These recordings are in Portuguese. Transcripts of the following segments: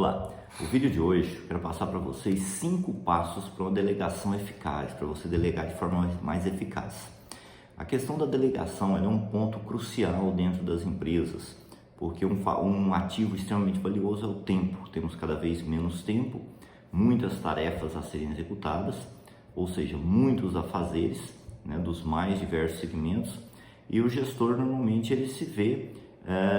Olá, o vídeo de hoje eu quero passar para vocês 5 passos para uma delegação eficaz, para você delegar de forma mais eficaz. A questão da delegação é um ponto crucial dentro das empresas, porque um ativo extremamente valioso é o tempo. Temos cada vez menos tempo, muitas tarefas a serem executadas, ou seja, muitos afazeres, dos mais diversos segmentos, e o gestor normalmente ele se vê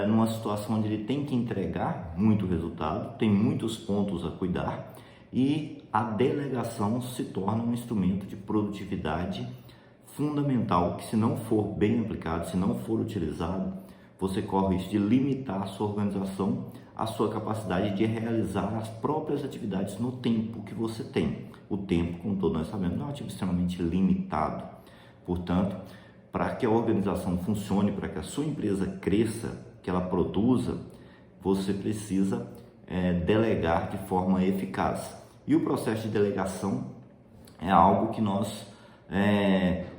numa situação onde ele tem que entregar muito resultado, tem muitos pontos a cuidar, e a delegação se torna um instrumento de produtividade fundamental que, se não for bem aplicado, se não for utilizado, você corre o risco de limitar a sua organização, a sua capacidade de realizar as próprias atividades no tempo que você tem. O tempo, como todos nós sabemos, é um ativo extremamente limitado. Portanto, para que a organização funcione, para que a sua empresa cresça, que ela produza, você precisa delegar de forma eficaz. E o processo de delegação é algo que nós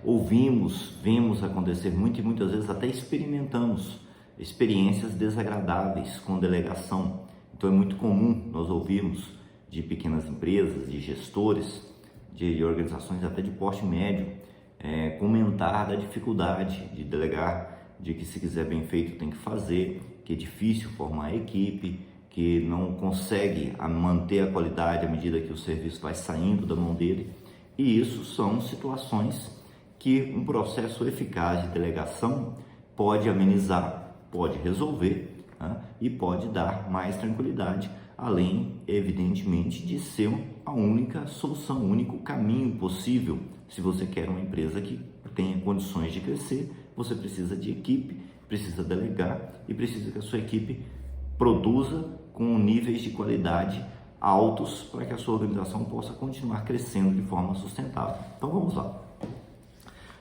ouvimos, vemos acontecer muito e muitas vezes até experimentamos experiências desagradáveis com delegação. Então é muito comum nós ouvirmos de pequenas empresas, de gestores, de organizações até de porte médio, comentar da dificuldade de delegar, de que se quiser bem feito tem que fazer, que é difícil formar a equipe, que não consegue manter a qualidade à medida que o serviço vai saindo da mão dele. E isso são situações que um processo eficaz de delegação pode amenizar, pode resolver, e pode dar mais tranquilidade, além, evidentemente, de ser a única solução, o único caminho possível. Se você quer uma empresa que tenha condições de crescer, você precisa de equipe, precisa delegar e precisa que a sua equipe produza com níveis de qualidade altos para que a sua organização possa continuar crescendo de forma sustentável. Então vamos lá.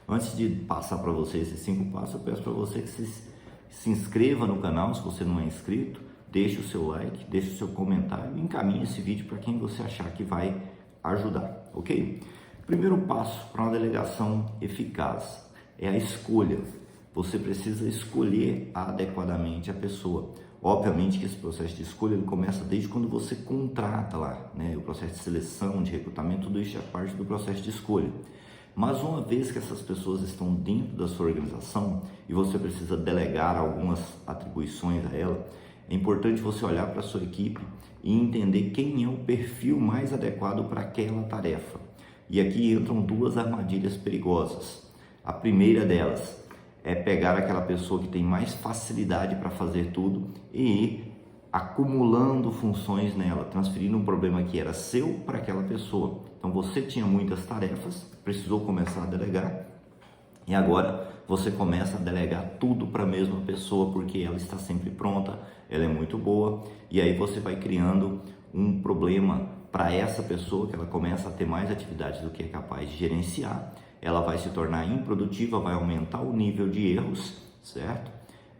Antes de passar para vocês esses 5 passos, eu peço para você que se inscreva no canal, se você não é inscrito, deixe o seu like, deixe o seu comentário e encaminhe esse vídeo para quem você achar que vai ajudar, ok? Primeiro passo para uma delegação eficaz é a escolha. Você precisa escolher adequadamente a pessoa. Obviamente que esse processo de escolha ele começa desde quando você contrata lá, o processo de seleção, de recrutamento, tudo isso é parte do processo de escolha. Mas uma vez que essas pessoas estão dentro da sua organização e você precisa delegar algumas atribuições a ela, é importante você olhar para a sua equipe e entender quem é o perfil mais adequado para aquela tarefa. E aqui entram 2 armadilhas perigosas. A primeira delas é pegar aquela pessoa que tem mais facilidade para fazer tudo e ir acumulando funções nela, transferindo um problema que era seu para aquela pessoa. Então você tinha muitas tarefas, precisou começar a delegar e agora você começa a delegar tudo para a mesma pessoa porque ela está sempre pronta, ela é muito boa, e aí você vai criando um problema para essa pessoa, que ela começa a ter mais atividades do que é capaz de gerenciar, ela vai se tornar improdutiva, vai aumentar o nível de erros, certo?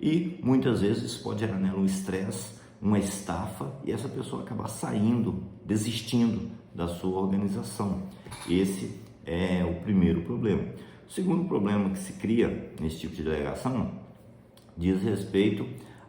E muitas vezes isso pode gerar nela um estresse, uma estafa, e essa pessoa acaba saindo, desistindo da sua organização. Esse é o primeiro problema. O segundo problema que se cria nesse tipo de delegação diz respeito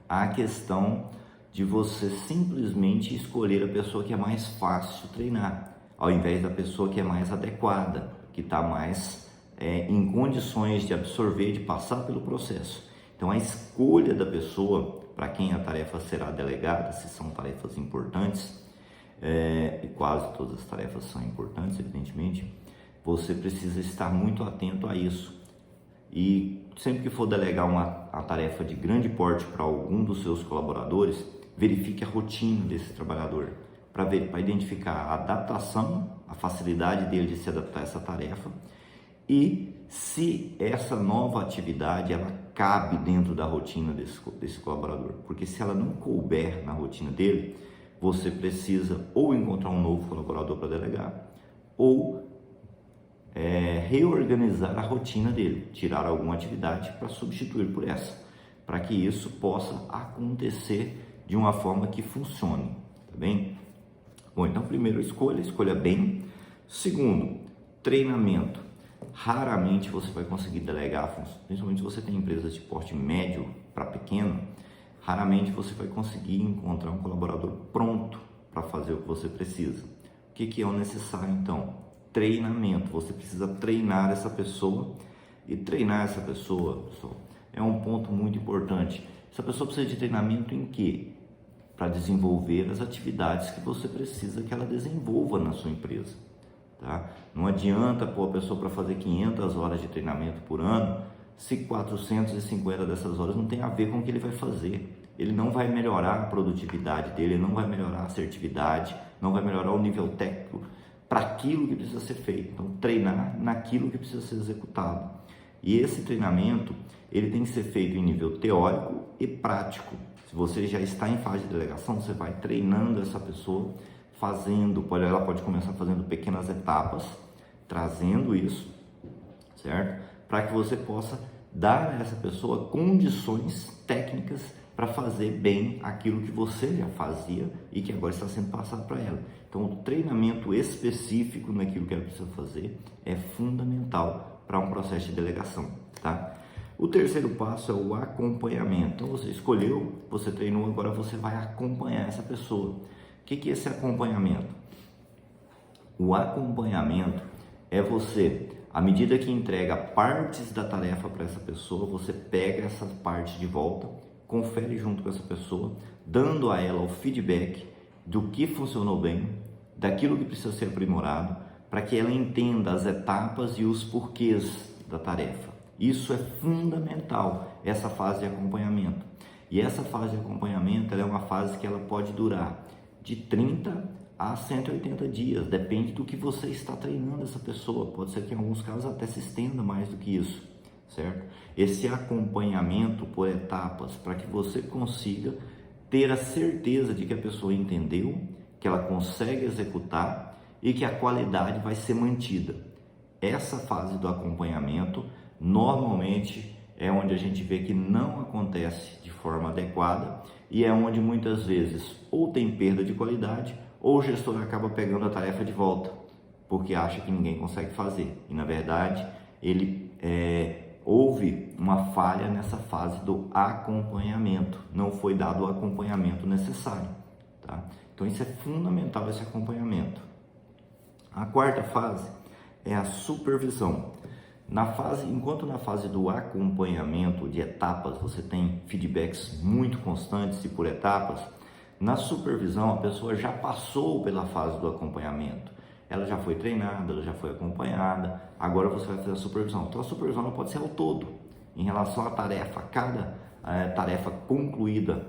à questão de você simplesmente escolher a pessoa que é mais fácil treinar, ao invés da pessoa que é mais adequada, que está mais em condições de absorver, de passar pelo processo. Então a escolha da pessoa para quem a tarefa será delegada, se são tarefas importantes, e quase todas as tarefas são importantes, evidentemente, você precisa estar muito atento a isso. E sempre que for delegar uma tarefa de grande porte para algum dos seus colaboradores, verifique a rotina desse trabalhador, para identificar a adaptação, a facilidade dele de se adaptar a essa tarefa e se essa nova atividade ela cabe dentro da rotina desse colaborador. Porque se ela não couber na rotina dele, você precisa ou encontrar um novo colaborador para delegar ou reorganizar a rotina dele, tirar alguma atividade para substituir por essa, para que isso possa acontecer de uma forma que funcione, tá bem? Bom, então primeiro escolha bem. Segundo, treinamento. Raramente você vai conseguir delegar funções, principalmente se você tem empresas de porte médio para pequeno, raramente você vai conseguir encontrar um colaborador pronto fazer o que você precisa. O que é o necessário então? Treinamento. Você precisa treinar essa pessoa, e treinar essa pessoa, pessoal, é um ponto muito importante. Essa pessoa precisa de treinamento em quê? Para desenvolver as atividades que você precisa que ela desenvolva na sua empresa, tá? Não adianta pôr a pessoa para fazer 500 horas de treinamento por ano, se 450 dessas horas não tem a ver com o que ele vai fazer. Ele não vai melhorar a produtividade dele, ele não vai melhorar a assertividade, não vai melhorar o nível técnico para aquilo que precisa ser feito. Então, treinar naquilo que precisa ser executado. E esse treinamento, ele tem que ser feito em nível teórico e prático. Se você já está em fase de delegação, você vai treinando essa pessoa, ela pode começar fazendo pequenas etapas, trazendo isso, certo? Para que você possa dar a essa pessoa condições técnicas para fazer bem aquilo que você já fazia e que agora está sendo passado para ela. Então, o treinamento específico naquilo que ela precisa fazer é fundamental para um processo de delegação, tá? O terceiro passo é o acompanhamento. Então, você escolheu, você treinou, agora você vai acompanhar essa pessoa. O que é esse acompanhamento? O acompanhamento é você, à medida que entrega partes da tarefa para essa pessoa, você pega essas partes de volta, confere junto com essa pessoa, dando a ela o feedback do que funcionou bem, daquilo que precisa ser aprimorado, para que ela entenda as etapas e os porquês da tarefa. Isso é fundamental, essa fase de acompanhamento. E essa fase de acompanhamento, ela é uma fase que ela pode durar de 30 a 180 dias, depende do que você está treinando essa pessoa. Pode ser que em alguns casos até se estenda mais do que isso, certo? Esse acompanhamento por etapas, para que você consiga ter a certeza de que a pessoa entendeu, que ela consegue executar e que a qualidade vai ser mantida. Essa fase do acompanhamento, normalmente, é onde a gente vê que não acontece de forma adequada e é onde muitas vezes ou tem perda de qualidade ou o gestor acaba pegando a tarefa de volta, porque acha que ninguém consegue fazer. E na verdade, houve uma falha nessa fase do acompanhamento, não foi dado o acompanhamento necessário, tá? Então isso é fundamental, esse acompanhamento. A quarta fase é a supervisão. Enquanto na fase do acompanhamento de etapas você tem feedbacks muito constantes e por etapas, na supervisão a pessoa já passou pela fase do acompanhamento. Ela já foi treinada, ela já foi acompanhada, agora você vai fazer a supervisão. Então a supervisão pode ser ao todo, em relação à tarefa. Cada tarefa concluída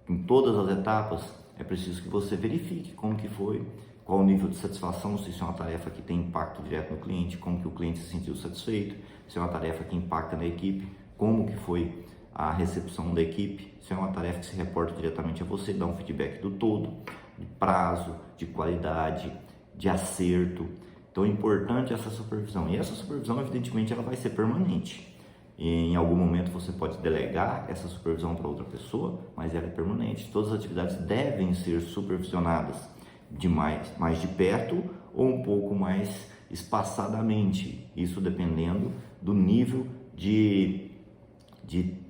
em todas as etapas, é preciso que você verifique como que foi, qual o nível de satisfação, se isso é uma tarefa que tem impacto direto no cliente, como que o cliente se sentiu satisfeito, se é uma tarefa que impacta na equipe, como que foi a recepção da equipe, se é uma tarefa que se reporta diretamente a você, dá um feedback do todo, de prazo, de qualidade, de acerto. Então é importante essa supervisão, e essa supervisão evidentemente ela vai ser permanente. E em algum momento você pode delegar essa supervisão para outra pessoa, mas ela é permanente. Todas as atividades devem ser supervisionadas de mais de perto ou um pouco mais espaçadamente, isso dependendo do nível de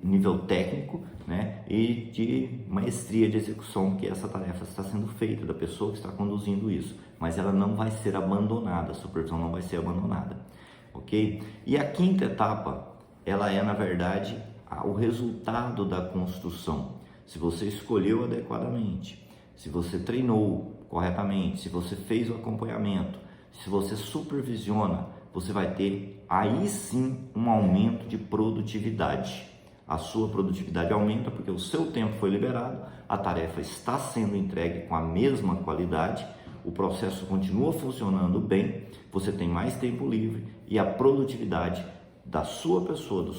nível técnico, né, e de maestria de execução que essa tarefa está sendo feita, da pessoa que está conduzindo isso, mas ela não vai ser abandonada, a supervisão não vai ser abandonada, ok? E a quinta etapa, ela é na verdade o resultado da construção. Se você escolheu adequadamente, se você treinou corretamente, se você fez o acompanhamento, se você supervisiona, você vai ter aí sim um aumento de produtividade. A sua produtividade aumenta porque o seu tempo foi liberado, a tarefa está sendo entregue com a mesma qualidade, o processo continua funcionando bem, você tem mais tempo livre e a produtividade da sua pessoa,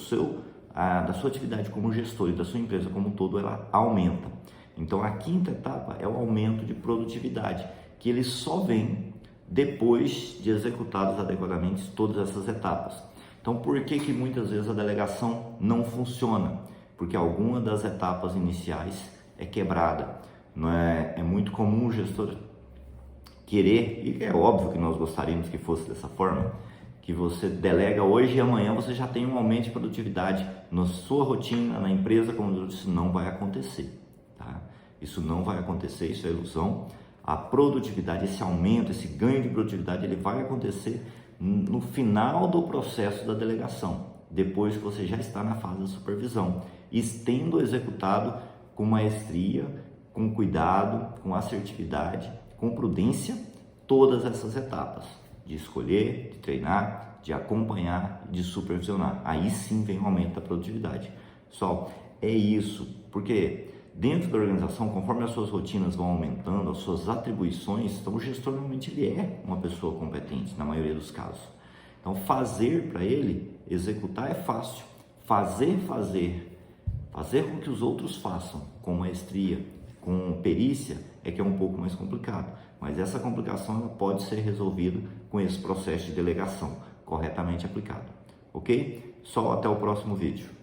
da sua atividade como gestor e da sua empresa como um todo, ela aumenta. Então a quinta etapa é o aumento de produtividade, que ele só vem depois de executadas adequadamente todas essas etapas. Então por que muitas vezes a delegação não funciona? Porque alguma das etapas iniciais é quebrada. Não é muito comum o gestor querer, e é óbvio que nós gostaríamos que fosse dessa forma, que você delega hoje e amanhã você já tem um aumento de produtividade na sua rotina, na empresa, como eu disse, não vai acontecer, tá? Isso não vai acontecer, isso é ilusão. A produtividade, esse aumento, esse ganho de produtividade, ele vai acontecer no final do processo da delegação, depois que você já está na fase da supervisão, e tendo executado com maestria, com cuidado, com assertividade, com prudência, todas essas etapas de escolher, de treinar, de acompanhar, de supervisionar. Aí sim vem o aumento da produtividade. Pessoal, é isso, porque dentro da organização, conforme as suas rotinas vão aumentando, as suas atribuições, então o gestor normalmente ele é uma pessoa competente, na maioria dos casos. Então fazer para ele, executar é fácil. Fazer com que os outros façam com maestria, com perícia, é que é um pouco mais complicado. Mas essa complicação ela pode ser resolvida com esse processo de delegação, corretamente aplicado. Ok? Só até o próximo vídeo.